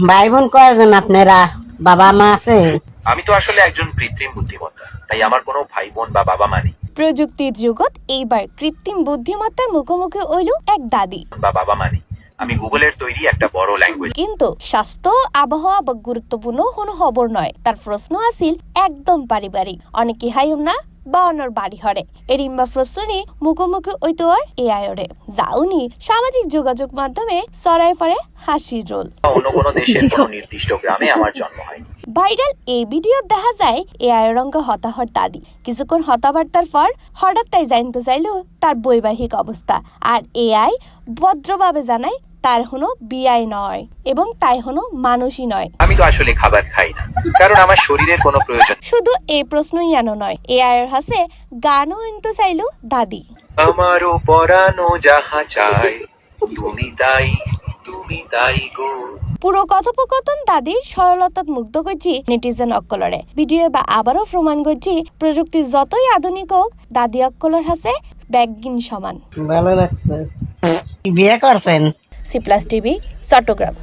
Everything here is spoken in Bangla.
ভাই বোন কয়জন আপনারা? বাবা মা আছে? আমি তো আসলে একজন কৃত্রিম বুদ্ধিমত্তা, তাই আমার কোনো ভাই বোন বা বাবা মা নেই। প্রযুক্তির জগৎ এইবার কৃত্রিম বুদ্ধিমত্তার মুখোমুখি হইল এক দাদি বা বাবা মা নেই। আমি গুগলের তৈরি একটা বড় ল্যাঙ্গুয়েজ। কিন্তু স্বাস্থ্য আবহাওয়া বা গুরুত্বপূর্ণ কোনো খবর নয়। তার প্রশ্ন আছিল একদম পারিবারিক, অনেকে হাইম না বা অন্যর বাড়ি হরে এরিম্বা প্রশ্নে মুখোমুখি হইতো আর এআইরে যাওনি সামাজিক যোগাযোগ মাধ্যমে ছড়াই পড়ে হাসির রোল। অন্য কোনো দেশের কোনো নির্দিষ্ট গ্রামে আমার জন্ম হয়নি। ভাইরাল এই ভিডিও দেখা যায় এআই রঙ্গ হতাহর দাদি কিছুক্ষণ হতাবার্তার পর হঠাৎ তাই জানতে চাইলো তার বৈবাহিক অবস্থা, আর এআই ভদ্রভাবে জানায় তার হনো বিয়াই নয় এবং তাই হনো মানুষই নয়। আমি তো আসলে খাবার খাই না, কারণ আমার শরীরের কোনো প্রয়োজন। শুধু এই প্রশ্নই জানো নয়, এআই এর হাসে গানও ইনতে চাইলো দাদি। আমারও পরানো যাহা চাই, তুমি তাই গো। পুরো কথোপকথন দাদির সরলতা মুগ্ধ করছি নেটিজেন অক্কলরে। ভিডিও বা আবারও প্রমাণ করছি প্রযুক্তি যতই আধুনিক হোক দাদি অক্কলর হাসে ব্যাগিন সমান। ভালো লাগছে। বিয়ে করছেন? C+ TV Chittagong.